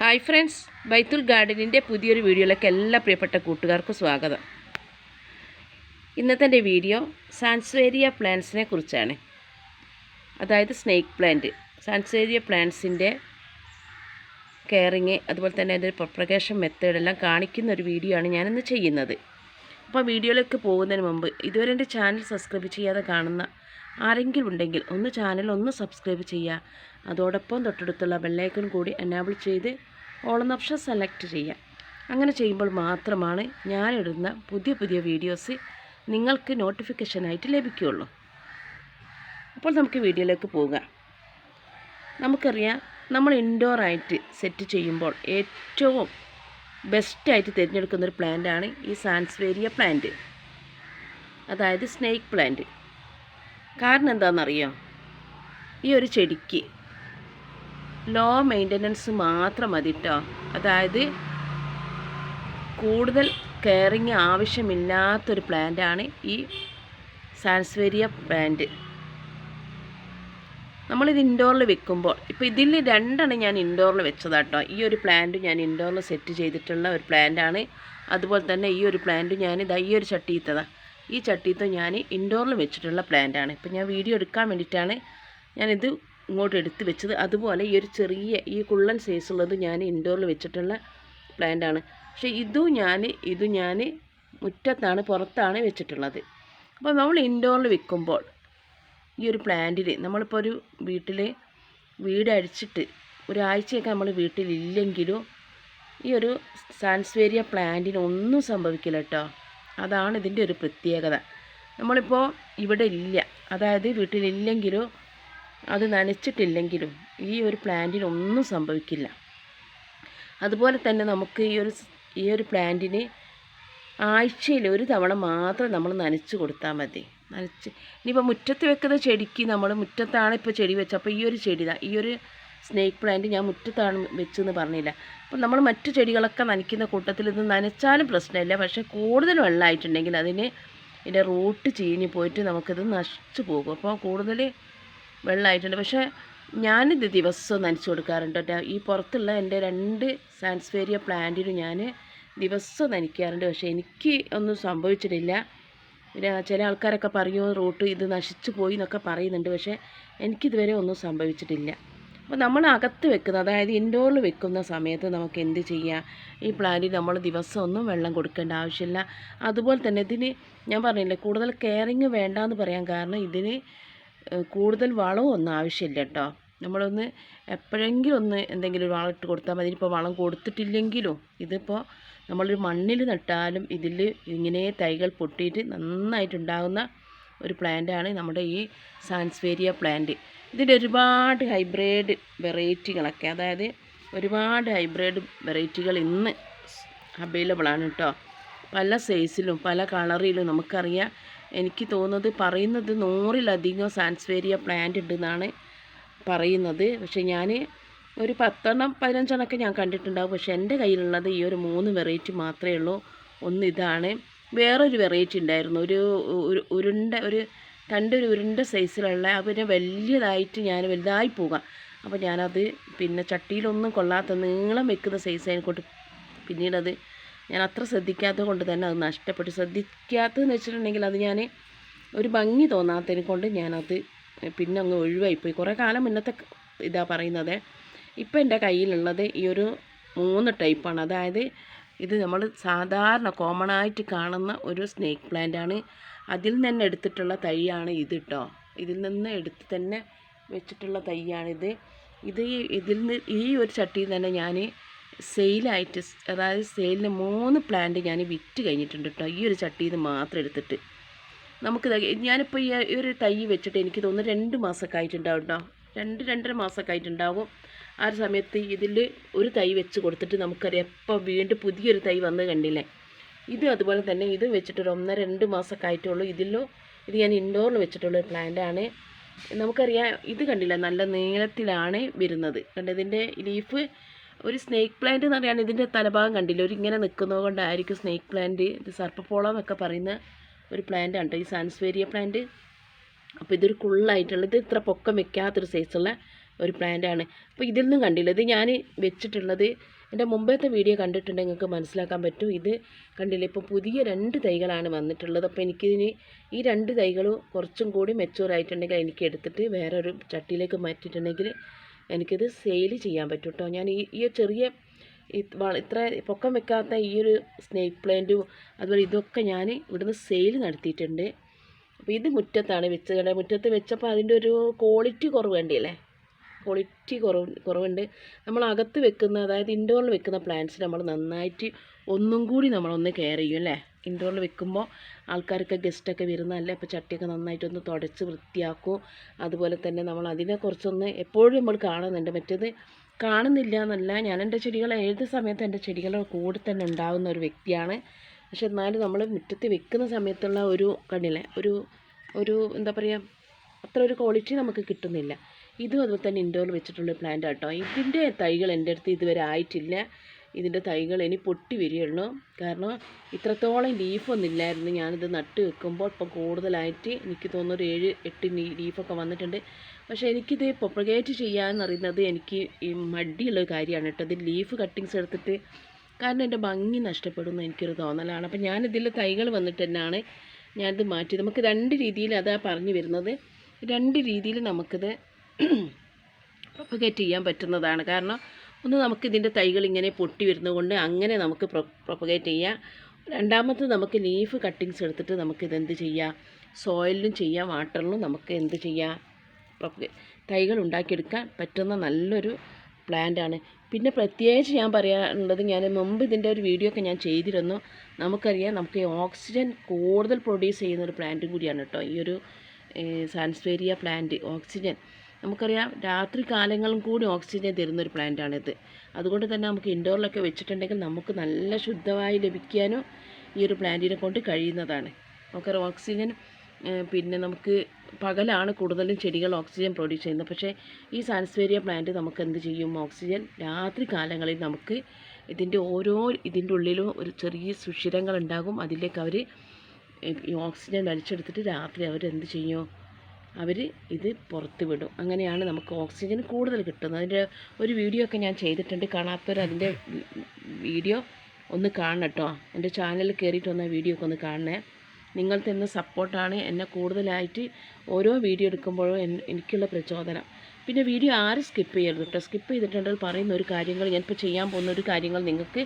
Hi friends, ബൈത്തുൽ ഗാർഡനിൻ്റെ പുതിയൊരു വീഡിയോയിലേക്ക് എല്ലാ പ്രിയപ്പെട്ട കൂട്ടുകാർക്കും സ്വാഗതം. ഇന്നത്തെ എൻ്റെ വീഡിയോ സാൻസ്വേരിയ പ്ലാന്റ്സിനെ കുറിച്ചാണ്. അതായത് സ്നേക്ക് പ്ലാന്റ്. സാൻസ്വേരിയ പ്ലാന്റ്സിൻ്റെ കെയറിങ്, അതുപോലെ തന്നെ അതിൻ്റെ പ്രൊപ്പഗേഷൻ മെത്തേഡെല്ലാം കാണിക്കുന്ന ഒരു വീഡിയോ ആണ് ഞാനിന്ന് ചെയ്യുന്നത്. അപ്പോൾ വീഡിയോയിലേക്ക് പോകുന്നതിന് മുമ്പ് ഇതുവരെ എൻ്റെ ചാനൽ സബ്സ്ക്രൈബ് ചെയ്യാതെ കാണുന്ന ആരെങ്കിലും ഉണ്ടെങ്കിൽ ചാനൽ സബ്സ്ക്രൈബ് ചെയ്യുക. അതോടൊപ്പം തൊട്ടടുത്തുള്ള ബെല്ലൈക്കൺ കൂടി എനാബിൾ ചെയ്ത് ഓൾ എന്ന ഓപ്ഷൻ സെലക്ട് ചെയ്യുക. അങ്ങനെ ചെയ്യുമ്പോൾ മാത്രമാണ് ഞാനിടുന്ന പുതിയ പുതിയ വീഡിയോസ് നിങ്ങൾക്ക് നോട്ടിഫിക്കേഷനായിട്ട് ലഭിക്കുകയുള്ളൂ. അപ്പോൾ നമുക്ക് വീഡിയോയിലേക്ക് പോകാം. നമുക്കറിയാം, നമ്മൾ ഇൻഡോറായിട്ട് സെറ്റ് ചെയ്യുമ്പോൾ ഏറ്റവും ബെസ്റ്റായിട്ട് തിരഞ്ഞെടുക്കുന്നൊരു പ്ലാന്റാണ് ഈ സാൻസ്വേരിയ പ്ലാന്റ്, അതായത് സ്നേക്ക് പ്ലാന്റ്. കാരണം എന്താണെന്നറിയോ? ഈ ഒരു ചെടിക്ക് ലോ മെയിൻ്റനൻസ് മാത്രം മതി കേട്ടോ. അതായത് കൂടുതൽ കെയറിങ് ആവശ്യമില്ലാത്തൊരു പ്ലാന്റാണ് ഈ സാൻസ്വേരിയ പ്ലാന്റ്. നമ്മളിത് ഇൻഡോറിൽ വെക്കുമ്പോൾ, ഇപ്പോൾ ഇതിൽ രണ്ടെണ്ണം ഞാൻ ഇൻഡോറിൽ വെച്ചതാട്ടോ. ഈ ഒരു പ്ലാന്റ് ഞാൻ ഇൻഡോറിൽ സെറ്റ് ചെയ്തിട്ടുള്ള ഒരു പ്ലാന്റാണ്. അതുപോലെ തന്നെ ഈ ഒരു പ്ലാന്റ് ഞാൻ ഈ ഒരു ചട്ടിയിത്തതാണ്. ഈ ചട്ടിയത്ത് ഞാൻ ഇൻഡോറിൽ വെച്ചിട്ടുള്ള പ്ലാന്റാണ്. ഇപ്പോൾ ഞാൻ വീഡിയോ എടുക്കാൻ വേണ്ടിയിട്ടാണ് ഞാനിത് ഇങ്ങോട്ട് എടുത്ത് വെച്ചത്. അതുപോലെ ഈ ഒരു ചെറിയ ഈ കുള്ളൻ സൈസുള്ളത് ഞാൻ ഇൻഡോറിൽ വെച്ചിട്ടുള്ള പ്ലാന്റാണ്. പക്ഷേ ഇത് ഞാൻ മുറ്റത്താണ്, പുറത്താണ് വെച്ചിട്ടുള്ളത്. അപ്പോൾ നമ്മൾ ഇൻഡോറിൽ വെക്കുമ്പോൾ ഈ ഒരു പ്ലാന്റിൽ നമ്മളിപ്പോൾ ഒരു വീട് അടിച്ചിട്ട് ഒരാഴ്ചയൊക്കെ നമ്മൾ വീട്ടിലില്ലെങ്കിലും ഈ ഒരു സാൻസ്വേരിയ പ്ലാന്റിന് ഒന്നും സംഭവിക്കില്ല കേട്ടോ. അതാണ് ഇതിൻ്റെ ഒരു പ്രത്യേകത. നമ്മളിപ്പോൾ ഇവിടെ ഇല്ല, അതായത് വീട്ടിലില്ലെങ്കിലും അത് നനച്ചിട്ടില്ലെങ്കിലും ഈ ഒരു പ്ലാന്റിന് ഒന്നും സംഭവിക്കില്ല. അതുപോലെ തന്നെ നമുക്ക് ഈ ഒരു പ്ലാന്റിന് ആഴ്ചയിൽ ഒരു തവണ മാത്രം നമ്മൾ നനച്ച് കൊടുത്താൽ മതി. ഇനിയിപ്പോൾ മുറ്റത്ത് വെക്കുന്ന ചെടിക്ക് നമ്മൾ മുറ്റത്താണ് ഇപ്പോൾ ചെടി വെച്ചത്. അപ്പോൾ ഈ ഒരു സ്നേക്ക് പ്ലാന്റ് ഞാൻ മുറ്റത്താണ് വെച്ചെന്ന് പറഞ്ഞില്ല. അപ്പോൾ നമ്മൾ മറ്റു ചെടികളൊക്കെ നനയ്ക്കുന്ന കൂട്ടത്തിൽ ഇത് നനച്ചാലും പ്രശ്നമില്ല. പക്ഷേ കൂടുതൽ വെള്ളമായിട്ടുണ്ടെങ്കിൽ ഇതിൻ്റെ റൂട്ട് ചീഞ്ഞ് പോയിട്ട് നമുക്കിത് നശിച്ചു പോകും. അപ്പോൾ കൂടുതൽ വെള്ളമായിട്ടുണ്ട്. പക്ഷേ ഞാനിത് ദിവസവും നനച്ച് കൊടുക്കാറുണ്ട് കേട്ടോ. ഈ പുറത്തുള്ള എൻ്റെ 2 സാൻസ്വേരിയ പ്ലാന്റിന് ഞാൻ ദിവസവും നനയ്ക്കാറുണ്ട്. പക്ഷേ എനിക്ക് ഒന്നും സംഭവിച്ചിട്ടില്ല. പിന്നെ ചില ആൾക്കാരൊക്കെ പറയുമോ റൂട്ട് ഇത് നശിച്ചു പോയി എന്നൊക്കെ പറയുന്നുണ്ട്. പക്ഷേ എനിക്കിതുവരെ ഒന്നും സംഭവിച്ചിട്ടില്ല. അപ്പോൾ നമ്മൾ അകത്ത് വെക്കുന്ന, അതായത് ഇൻഡോറിൽ വെക്കുന്ന സമയത്ത് നമുക്ക് എന്ത് ചെയ്യാം? ഈ പ്ലാന്റിന് നമ്മൾ ദിവസം ഒന്നും വെള്ളം കൊടുക്കേണ്ട ആവശ്യമില്ല. അതുപോലെ തന്നെ ഇതിന് ഞാൻ പറഞ്ഞില്ലേ, കൂടുതൽ കെയറിങ് വേണ്ടാന്ന് പറയാൻ കാരണം ഇതിന് കൂടുതൽ വളമൊന്നും ആവശ്യമില്ല കേട്ടോ. നമ്മളൊന്ന് എപ്പോഴെങ്കിലും എന്തെങ്കിലും ഒരു വളം ഇട്ട് കൊടുത്താൽ മതി. ഇപ്പോൾ വളം കൊടുത്തിട്ടില്ലെങ്കിലും ഇതിപ്പോൾ നമ്മളൊരു മണ്ണിൽ നട്ടാലും ഇതിൽ ഇങ്ങനെ തൈകൾ പൊട്ടിയിട്ട് നന്നായിട്ടുണ്ടാകുന്ന ഒരു പ്ലാന്റാണ് നമ്മുടെ ഈ സാൻസ്വേരിയ പ്ലാന്റ്. ഇതിൻ്റെ ഒരുപാട് ഹൈബ്രിഡ് വെറൈറ്റികളൊക്കെ, അതായത് ഒരുപാട് ഹൈബ്രിഡ് വെറൈറ്റികൾ ഇന്ന് അവൈലബിളാണ് കേട്ടോ. പല സൈസിലും പല കളറിലും നമുക്കറിയാം. എനിക്ക് തോന്നുന്നത് പറയുന്നത് 100-ലധികം സാൻസ്വേരിയ പ്ലാന്റ് ഉണ്ടെന്നാണ് പറയുന്നത്. പക്ഷേ ഞാൻ ഒരു 10-15 ഞാൻ കണ്ടിട്ടുണ്ടാകും. പക്ഷേ എൻ്റെ കയ്യിലുള്ളത് ഈ ഒരു 3 വെറൈറ്റി മാത്രമേ ഉള്ളൂ. ഒന്ന് ഇതാണ്. വേറൊരു വെറൈറ്റി ഉണ്ടായിരുന്നു, ഒരു ഉരുണ്ട സൈസിലുള്ള, പിന്നെ വലുതായി പോകാം. അപ്പോൾ ഞാനത് പിന്നെ ചട്ടിയിലൊന്നും കൊള്ളാത്ത നീളം വെക്കുന്ന സൈസ് ആയിക്കോട്ട്. പിന്നീടത് ഞാൻ അത്ര ശ്രദ്ധിക്കാത്തത് കൊണ്ട് തന്നെ അത് നഷ്ടപ്പെട്ടു. ശ്രദ്ധിക്കാത്തതെന്ന് വെച്ചിട്ടുണ്ടെങ്കിൽ അത് ഞാൻ ഒരു ഭംഗി തോന്നാത്തതിനെ കൊണ്ട് ഞാനത് പിന്നെ അങ്ങ് ഒഴിവായിപ്പോയി. കുറേ കാലം മുന്നത്തെ ഇതാ പറയുന്നത്. ഇപ്പോൾ എൻ്റെ കയ്യിലുള്ളത് ഈ ഒരു 3 ടൈപ്പാണ്. അതായത് ഇത് നമ്മൾ സാധാരണ കോമൺ ആയിട്ട് കാണുന്ന ഒരു സ്നേക്ക് പ്ലാന്റാണ്. അതിൽ നിന്ന് എടുത്തിട്ടുള്ള തൈയാണ് ഇത് കേട്ടോ. ഇതിൽ നിന്ന് എടുത്ത് തന്നെ വെച്ചിട്ടുള്ള തൈയാണിത്. ഈ ഒരു ചട്ടിയിൽ തന്നെ ഞാൻ സെയിലായിട്ട്, അതായത് സെയിലിന് 3 പ്ലാന്റ് ഞാൻ വിറ്റ് കഴിഞ്ഞിട്ടുണ്ട് കേട്ടോ. ഈ ഒരു ചട്ടിയിൽ നിന്ന് മാത്രം എടുത്തിട്ട് ഞാനിപ്പോൾ ഈ ഒരു തൈ വെച്ചിട്ട് എനിക്ക് തോന്നുന്നു 2 മാസമൊക്കെ ആയിട്ടുണ്ടാവും കേട്ടോ. 2-2.5 മാസമൊക്കെ ആയിട്ടുണ്ടാകും. ആ ഒരു സമയത്ത് ഇതിൽ ഒരു തൈ വെച്ച് കൊടുത്തിട്ട് നമുക്കറിയാം എപ്പോൾ വീണ്ടും പുതിയൊരു തൈ വന്ന് കണ്ടില്ലേ. അതുപോലെ തന്നെ ഇത് വെച്ചിട്ടൊരു 1-2 മാസമൊക്കെ ആയിട്ടുള്ളൂ. ഇത് ഞാൻ ഇൻഡോറിൽ വെച്ചിട്ടുള്ള പ്ലാന്റാണ്. നമുക്കറിയാം ഇത് കണ്ടില്ല, നല്ല നീളത്തിലാണ് വരുന്നത്. ഇതിൻ്റെ ലീഫ് ഒരു സ്നേക്ക് പ്ലാന്റ് എന്ന് പറയാൻ ഇതിൻ്റെ തലഭാഗം കണ്ടില്ല, ഇങ്ങനെ നിൽക്കുന്നത് കൊണ്ടായിരിക്കും സ്നേക്ക് പ്ലാന്റ്. ഇത് സർപ്പപ്പോള എന്നൊക്കെ പറയുന്ന ഒരു പ്ലാന്റ് ആണ് ഈ സാൻസ്വേരിയ പ്ലാന്റ്. അപ്പോൾ ഇതൊരു കുള്ളായിട്ടുള്ള, ഇത് ഇത്ര പൊക്കം വെക്കാത്തൊരു സൈസുള്ള ഒരു പ്ലാന്റാണ്. അപ്പോൾ ഇതിൽ നിന്നും കണ്ടില്ല, ഇത് ഞാൻ വെച്ചിട്ടുള്ളത് എൻ്റെ മുമ്പത്തെ വീഡിയോ കണ്ടിട്ടുണ്ടെങ്കിൽ നിങ്ങൾക്ക് മനസ്സിലാക്കാൻ പറ്റും. ഇത് കണ്ടില്ല, ഇപ്പോൾ പുതിയ 2 തൈകളാണ് വന്നിട്ടുള്ളത്. അപ്പോൾ എനിക്കിതിന് ഈ 2 തൈകളും കുറച്ചും കൂടി മെച്ചൂർ ആയിട്ടുണ്ടെങ്കിൽ എനിക്ക് എടുത്തിട്ട് വേറൊരു ചട്ടിയിലേക്ക് മാറ്റിയിട്ടുണ്ടെങ്കിൽ എനിക്കിത് സെയിൽ ചെയ്യാൻ പറ്റും കേട്ടോ. ഞാൻ ഈ ചെറിയ ഇത്ര പൊക്കം വെക്കാത്ത ഈ ഒരു സ്നേക്ക് പ്ലാന്റും അതുപോലെ ഇതൊക്കെ ഞാൻ ഇവിടുന്ന് സെയിൽ നടത്തിയിട്ടുണ്ട്. അപ്പോൾ ഇത് മുറ്റത്താണ് വെച്ചത്. മുറ്റത്ത് വെച്ചപ്പോൾ അതിൻ്റെ ഒരു ക്വാളിറ്റി കുറവ് വേണ്ടിയല്ലേ, ക്വാളിറ്റി കുറവുണ്ട്. നമ്മൾ അകത്ത് വെക്കുന്ന, അതായത് ഇൻഡോറിൽ വെക്കുന്ന പ്ലാന്റ്സ് നമ്മൾ നന്നായിട്ട് ഒന്നും കൂടി നമ്മളൊന്ന് കെയർ ചെയ്യും അല്ലേ. ഇൻഡോറിൽ വെക്കുമ്പോൾ ആൾക്കാർക്ക് ഗസ്റ്റൊക്കെ വരുന്നതല്ലേ, അപ്പോൾ ചട്ടിയൊക്കെ നന്നായിട്ടൊന്ന് തുടച്ച് വൃത്തിയാക്കും. അതുപോലെ തന്നെ നമ്മൾ അതിനെ കുറച്ചൊന്ന് എപ്പോഴും നമ്മൾ കാണുന്നുണ്ട്. മറ്റേത് കാണുന്നില്ല എന്നല്ല, ഞാൻ എൻ്റെ ചെടികൾ ഏത് സമയത്ത് എൻ്റെ ചെടികൾ കൂടെ തന്നെ ഉണ്ടാകുന്ന ഒരു വ്യക്തിയാണ്. പക്ഷെ എന്നാലും നമ്മൾ മുറ്റത്ത് വെക്കുന്ന സമയത്തുള്ള ഒരു കണ്ടില്ലേ, ഒരു എന്താ പറയുക, അത്ര ഒരു ക്വാളിറ്റി നമുക്ക് കിട്ടുന്നില്ല. ഇതും അതുപോലെ തന്നെ ഇൻഡോറിൽ വെച്ചിട്ടുള്ള പ്ലാന്റ് കേട്ടോ. ഇതിൻ്റെ തൈകൾ എൻ്റെ അടുത്ത് ഇതുവരെ ആയിട്ടില്ല. ഇതിൻ്റെ തൈകൾ ഇനി പൊട്ടി വരികയുള്ളൂ. കാരണം ഇത്രത്തോളം ലീഫൊന്നും ഇല്ലായിരുന്നു ഞാനിത് നട്ട് വെക്കുമ്പോൾ. ഇപ്പം കൂടുതലായിട്ട് എനിക്ക് തോന്നുന്നു ഒരു 7-8 ലീഫൊക്കെ വന്നിട്ടുണ്ട്. പക്ഷേ എനിക്കിത് പ്രൊപ്പഗേറ്റ് ചെയ്യാമെന്ന് അറിയുന്നത് എനിക്ക് ഈ മടിയുള്ള കാര്യമാണ് കേട്ടോ. ഇത് ലീഫ് കട്ടിങ്സ് എടുത്തിട്ട്, കാരണം എൻ്റെ ഭംഗി നഷ്ടപ്പെടുമെന്ന് എനിക്കൊരു തോന്നലാണ്. അപ്പം ഞാനിതിൽ തൈകൾ വന്നിട്ട് തന്നെയാണ് ഞാനിത് മാറ്റി. നമുക്ക് 2 രീതിയിൽ അതാ പറഞ്ഞു വരുന്നത്, 2 രീതിയിൽ നമുക്കിത് പ്രൊപ്പഗേറ്റ് ചെയ്യാൻ പറ്റുന്നതാണ്. കാരണം ഒന്ന് നമുക്കിതിൻ്റെ തൈകൾ ഇങ്ങനെ പൊട്ടി വരുന്നതുകൊണ്ട് അങ്ങനെ നമുക്ക് പ്രൊപ്പഗേറ്റ് ചെയ്യാം. രണ്ടാമത് നമുക്ക് ലീഫ് കട്ടിങ്സ് എടുത്തിട്ട് നമുക്കിതെന്ത് ചെയ്യാം, സോയിലിലും ചെയ്യാം, വാട്ടറിലും നമുക്ക് എന്ത് ചെയ്യാം, തൈകൾ ഉണ്ടാക്കിയെടുക്കാൻ പറ്റുന്ന നല്ലൊരു പ്ലാന്റാണ്. പിന്നെ പ്രത്യേകിച്ച് ഞാൻ പറയാനുള്ളത്, ഞാൻ മുമ്പ് ഇതിൻ്റെ ഒരു വീഡിയോ ഒക്കെ ഞാൻ ചെയ്തിരുന്നു. നമുക്കറിയാം, നമുക്ക് ഓക്സിജൻ കൂടുതൽ പ്രൊഡ്യൂസ് ചെയ്യുന്നൊരു പ്ലാന്റും കൂടിയാണ് കേട്ടോ ഈ ഒരു സാൻസ്വേരിയ പ്ലാന്റ്. ഓക്സിജൻ നമുക്കറിയാം, രാത്രി കാലങ്ങളും കൂടി ഓക്സിജൻ തരുന്നൊരു പ്ലാന്റാണിത്. അതുകൊണ്ട് തന്നെ നമുക്ക് ഇൻഡോറിലൊക്കെ വെച്ചിട്ടുണ്ടെങ്കിൽ നമുക്ക് നല്ല ശുദ്ധമായി ലഭിക്കാനും ഈ ഒരു പ്ലാന്റിനെ കൊണ്ട് കഴിയുന്നതാണ്. നമുക്കറിയാം ഓക്സിജൻ പിന്നെ നമുക്ക് പകലാണ് കൂടുതലും ചെടികൾ ഓക്സിജൻ പ്രൊഡ്യൂസ് ചെയ്യുന്നത്. പക്ഷേ ഈ സാൻസ്വേരിയ പ്ലാന്റ് നമുക്ക് എന്ത് ചെയ്യും, ഓക്സിജൻ രാത്രി കാലങ്ങളിൽ നമുക്ക് ഇതിൻ്റെ ഉള്ളിലും ഒരു ചെറിയ സുഷിരങ്ങളുണ്ടാകും. അതിലേക്ക് അവർ ഈ ഓക്സിജൻ വലിച്ചെടുത്തിട്ട് രാത്രി അവരെന്ത് ചെയ്യും, അവർ ഇത് പുറത്ത് വിടും. അങ്ങനെയാണ് നമുക്ക് ഓക്സിജൻ കൂടുതൽ കിട്ടുന്നത്. അതിൻ്റെ ഒരു വീഡിയോ ഒക്കെ ഞാൻ ചെയ്തിട്ടുണ്ട്. കാണാത്തവർ അതിൻ്റെ വീഡിയോ ഒന്ന് കാണണം കേട്ടോ. എൻ്റെ ചാനലിൽ കയറിയിട്ട് വന്ന വീഡിയോ ഒക്കെ ഒന്ന് കാണണേ. നിങ്ങൾ തന്ന സപ്പോർട്ടാണ് എന്നെ കൂടുതലായിട്ട് ഓരോ വീഡിയോ എടുക്കുമ്പോഴും എനിക്കുള്ള പ്രചോദനം. പിന്നെ വീഡിയോ ആരും സ്കിപ്പ് ചെയ്യരുത് കേട്ടോ. സ്കിപ്പ് ചെയ്തിട്ടുണ്ടെങ്കിൽ പറയുന്ന ഒരു കാര്യങ്ങൾ, ഞാനിപ്പോൾ ചെയ്യാൻ പോകുന്ന ഒരു കാര്യങ്ങൾ നിങ്ങൾക്ക്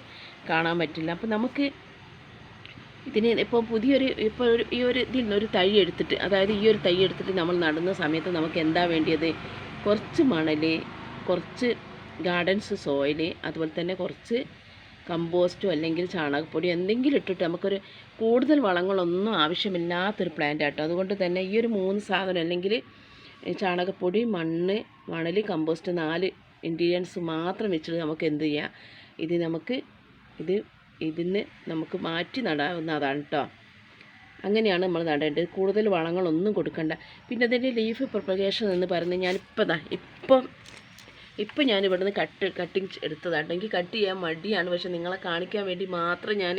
കാണാൻ പറ്റില്ല. അപ്പോൾ നമുക്ക് ഇതിന് ഇപ്പോൾ ഈ ഒരു ഇതിൽ നിന്നൊരു തൈ എടുത്തിട്ട്, അതായത് ഈ ഒരു തൈ എടുത്തിട്ട് നമ്മൾ നടുന്ന സമയത്ത് നമുക്ക് എന്താ വേണ്ടിയത്, കുറച്ച് മണൽ, കുറച്ച് ഗാർഡൻസ് സോയിൽ, അതുപോലെ തന്നെ കുറച്ച് കമ്പോസ്റ്റോ അല്ലെങ്കിൽ ചാണകപ്പൊടി എന്തെങ്കിലും ഇട്ടിട്ട് നമുക്കൊരു കൂടുതൽ വളങ്ങളൊന്നും ആവശ്യമില്ലാത്തൊരു പ്ലാന്റ് ആട്ടോ. അതുകൊണ്ട് തന്നെ ഈ ഒരു 3 സാധനം, അല്ലെങ്കിൽ ചാണകപ്പൊടി, മണൽ, കമ്പോസ്റ്റ് 4 ഇൻഗ്രീഡിയൻസ് മാത്രം വെച്ചിട്ട് നമുക്ക് എന്ത് ചെയ്യാം, ഇതിന് നമുക്ക് മാറ്റി നടാവുന്നതാണ് കേട്ടോ. അങ്ങനെയാണ് നമ്മൾ നടേണ്ടത്. കൂടുതൽ വളങ്ങളൊന്നും കൊടുക്കണ്ട. പിന്നെ അതിൻ്റെ ലീഫ് പ്രൊപ്പഗേഷൻ എന്ന് പറയുന്നത് ഇപ്പം ഞാൻ ഇവിടുന്ന് കട്ടിങ് എടുത്തതാണ്. എനിക്ക് കട്ട് ചെയ്യാൻ മടിയാണ്, പക്ഷെ നിങ്ങളെ കാണിക്കാൻ വേണ്ടി മാത്രം ഞാൻ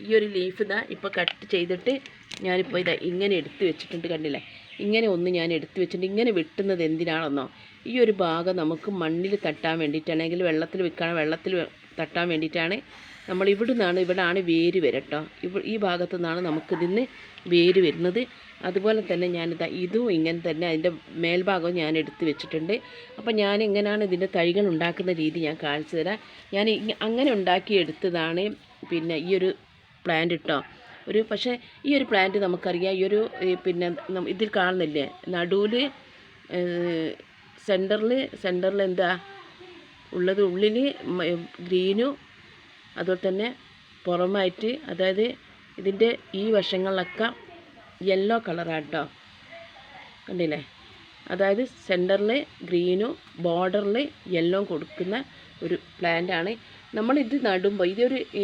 ഈ ഒരു ലീഫ് ഇപ്പോൾ കട്ട് ചെയ്തിട്ട് ഞാനിപ്പോൾ ഇങ്ങനെ എടുത്ത് വെച്ചിട്ടുണ്ട്. കണ്ടില്ലേ, ഇങ്ങനെ ഒന്ന് ഞാൻ എടുത്ത് വെച്ചിട്ടുണ്ട്. ഇങ്ങനെ വെട്ടുന്നത് എന്തിനാണെന്നോ, ഈ ഒരു ഭാഗം നമുക്ക് മണ്ണിൽ തട്ടാൻ വേണ്ടിയിട്ടാണ്, അല്ലെങ്കിൽ വെള്ളത്തിൽ തട്ടാൻ വേണ്ടിയിട്ടാണ്. നമ്മൾ ഇവിടാണ് വേര് വരട്ടോ. ഈ ഭാഗത്തു നിന്നാണ് നമുക്കിതിന് വേര് വരുന്നത്. അതുപോലെ തന്നെ ഇതും ഇങ്ങനെ തന്നെ അതിൻ്റെ മേൽഭാഗവും ഞാൻ എടുത്ത് വെച്ചിട്ടുണ്ട്. അപ്പോൾ ഞാൻ എങ്ങനെയാണ് ഇതിൻ്റെ തൈകൾ ഉണ്ടാക്കുന്ന രീതി ഞാൻ കാണിച്ചു തരാം. ഞാൻ അങ്ങനെ ഉണ്ടാക്കിയെടുത്തതാണ് പിന്നെ ഈ ഒരു പ്ലാന്റ് കേട്ടോ. പക്ഷേ ഈ ഒരു പ്ലാന്റ് നമുക്കറിയാം, പിന്നെ ഇതിൽ കാണുന്നില്ലേ, നടുവിൽ സെൻറ്ററിൽ എന്താ ഉള്ളത്, ഉള്ളിൽ ഗ്രീനും അതുപോലെ തന്നെ പുറമായിട്ട്, അതായത് ഇതിൻ്റെ ഈ വശങ്ങളിലൊക്കെ യെല്ലോ കളറാണ് കേട്ടോ. കണ്ടില്ലേ, അതായത് സെൻറ്ററിൽ ഗ്രീനും ബോർഡറിൽ യെല്ലോ കൊടുക്കുന്ന ഒരു പ്ലാന്റാണ്. നമ്മളിത് നടുമ്പോൾ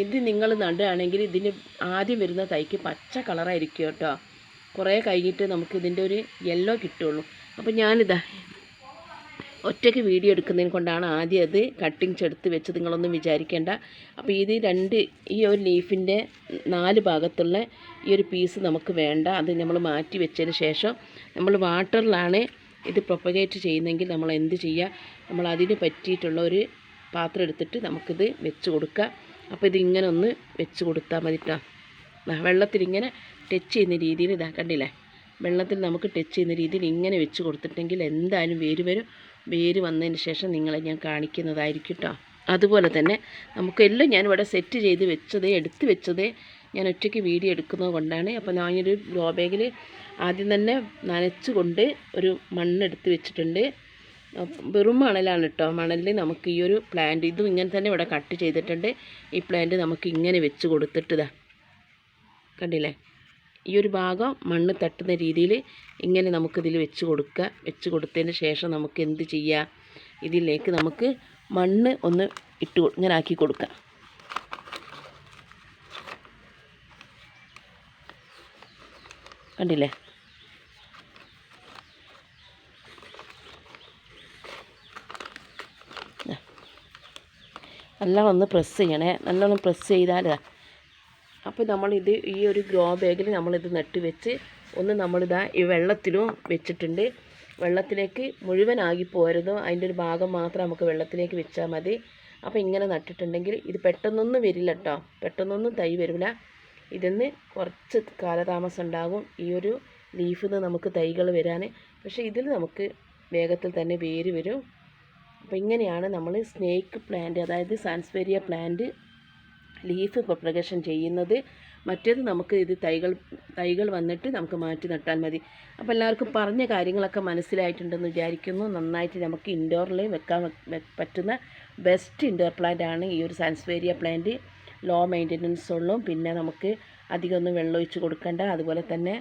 ഇത് നിങ്ങൾ നടുകയാണെങ്കിൽ ഇതിന് ആദ്യം വരുന്ന തൈക്ക് പച്ച കളറായിരിക്കും കേട്ടോ. കുറേ കഴിഞ്ഞിട്ട് നമുക്ക് ഇതിൻ്റെ ഒരു യെല്ലോ കിട്ടുള്ളൂ. അപ്പോൾ ഞാനിതാ ഒറ്റയ്ക്ക് വീഡിയോ എടുക്കുന്നതിന് കൊണ്ടാണ് ആദ്യം അത് കട്ടിങ്സ് എടുത്ത് വെച്ച്, നിങ്ങളൊന്നും വിചാരിക്കേണ്ട. അപ്പോൾ ഈ ഒരു ലീഫിൻ്റെ 4 ഭാഗത്തുള്ള ഈ ഒരു പീസ് നമുക്ക് വേണ്ട. അത് നമ്മൾ മാറ്റി വെച്ചതിന് ശേഷം നമ്മൾ വാട്ടറിലാണ് ഇത് പ്രൊപ്പഗേറ്റ് ചെയ്യുന്നെങ്കിൽ നമ്മൾ എന്ത് ചെയ്യുക, നമ്മൾ അതിന് പറ്റിയിട്ടുള്ള ഒരു പാത്രം എടുത്തിട്ട് നമുക്കിത് വെച്ച് കൊടുക്കുക. അപ്പോൾ ഇതിങ്ങനെ ഒന്ന് വെച്ച് കൊടുത്താൽ മതി കേട്ടോ. വെള്ളത്തിൽ ഇങ്ങനെ ടച്ച് ചെയ്യുന്ന രീതിയിൽ ഇതാ കണ്ടില്ലേ, വെള്ളത്തിൽ നമുക്ക് ടച്ച് ചെയ്യുന്ന രീതിയിൽ ഇങ്ങനെ വെച്ച് കൊടുത്തിട്ടെങ്കിൽ എന്തായാലും വേര് വരും. വേര് വന്നതിന് ശേഷം നിങ്ങളെ ഞാൻ കാണിക്കുന്നതായിരിക്കും കേട്ടോ. അതുപോലെ തന്നെ നമുക്കെല്ലാം ഞാനിവിടെ സെറ്റ് ചെയ്ത് വെച്ചതേ എടുത്ത് വെച്ചതേ ഞാൻ ഒറ്റയ്ക്ക് വീഡിയോ എടുക്കുന്നത് കൊണ്ടാണ്. അപ്പോൾ ഞാനൊരു ഗ്രോ ബാഗിൽ ആദ്യം തന്നെ നനച്ച് കൊണ്ട് ഒരു മണ്ണെടുത്ത് വെച്ചിട്ടുണ്ട്. വെറും മണലാണ് കേട്ടോ. മണലിൽ നമുക്ക് ഈ ഒരു പ്ലാന്റ് ഇതും ഇങ്ങനെ തന്നെ ഇവിടെ കട്ട് ചെയ്തിട്ടുണ്ട്. ഈ പ്ലാന്റ് നമുക്ക് ഇങ്ങനെ വെച്ച് കൊടുത്തിട്ട് കണ്ടില്ലേ, ഈ ഒരു ഭാഗം മണ്ണ് തട്ടുന്ന രീതിയിൽ ഇങ്ങനെ നമുക്കിതിൽ വെച്ച് കൊടുക്കുക. വെച്ച് കൊടുത്തതിന് ശേഷം നമുക്ക് എന്ത് ചെയ്യുക, ഇതിലേക്ക് നമുക്ക് മണ്ണ് ഒന്ന് ഇങ്ങനെ ആക്കി കൊടുക്കുക. കണ്ടില്ലേ, നല്ലോണം ഒന്ന് പ്രസ് ചെയ്യണേ. നല്ലോണം പ്രസ് ചെയ്താൽ അപ്പോൾ നമ്മളിത് ഈ ഒരു ഗ്രോ ബാഗിൽ നമ്മളിത് നട്ട് വെച്ച് ഒന്ന് നമ്മളിതാ ഈ വെള്ളത്തിലും വെച്ചിട്ടുണ്ട്. വെള്ളത്തിലേക്ക് മുഴുവനാകി പോരുതോ, അതിൻ്റെ ഒരു ഭാഗം മാത്രം നമുക്ക് വെള്ളത്തിലേക്ക് വെച്ചാൽ മതി. അപ്പോൾ ഇങ്ങനെ നട്ടിട്ടുണ്ടെങ്കിൽ ഇത് പെട്ടെന്നൊന്നും വരില്ല കേട്ടോ, പെട്ടെന്നൊന്നും തൈ വരില്ല. ഇതിന്ന് കുറച്ച് കാലതാമസം ഉണ്ടാകും ഈ ഒരു ലീഫിൽ നിന്ന് നമുക്ക് തൈകൾ വരാൻ. പക്ഷേ ഇതിൽ നമുക്ക് വേഗത്തിൽ തന്നെ വേര് വരും. അപ്പോൾ ഇങ്ങനെയാണ് നമ്മൾ സ്നേക്ക് പ്ലാന്റ്, അതായത് സാൻസ്വേരിയ പ്ലാന്റ് ലീഫ് പ്രൊപ്പഗേഷൻ ചെയ്യുന്നത്. മറ്റേത് നമുക്ക് ഇത് തൈകൾ വന്നിട്ട് നമുക്ക് മാറ്റി നട്ടാൽ മതി. അപ്പോൾ എല്ലാവർക്കും പറഞ്ഞ കാര്യങ്ങളൊക്കെ മനസ്സിലായിട്ടുണ്ടെന്ന് വിചാരിക്കുന്നു. നന്നായിട്ട് നമുക്ക് ഇൻഡോറിൽ വെക്കാൻ പറ്റുന്ന ബെസ്റ്റ് ഇൻഡോർ പ്ലാന്റ് ആണ് ഈ ഒരു സാൻസ്വേരിയ പ്ലാന്റ്. ലോ മെയിൻ്റനൻസ് ഉള്ളൂ, പിന്നെ നമുക്ക് അധികമൊന്നും വെള്ളം ഒഴിച്ച് കൊടുക്കേണ്ട, അതുപോലെ തന്നെ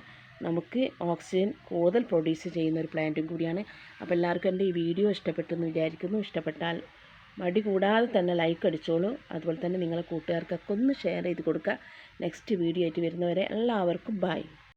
നമുക്ക് ഓക്സിജൻ കൂടുതൽ പ്രൊഡ്യൂസ് ചെയ്യുന്ന ഒരു പ്ലാന്റും കൂടിയാണ്. അപ്പോൾ എല്ലാവർക്കും എൻ്റെ ഈ വീഡിയോ ഇഷ്ടപ്പെട്ടെന്ന് വിചാരിക്കുന്നു. ഇഷ്ടപ്പെട്ടാൽ മടി കൂടാതെ തന്നെ ലൈക്ക് അടിച്ചോളൂ. അതുപോലെ തന്നെ നിങ്ങളെ കൂട്ടുകാർക്കൊക്കെ ഒന്ന് ഷെയർ ചെയ്ത് കൊടുക്കുക. നെക്സ്റ്റ് വീഡിയോ ആയിട്ട് വരുന്നവരെ എല്ലാവർക്കും ബൈ.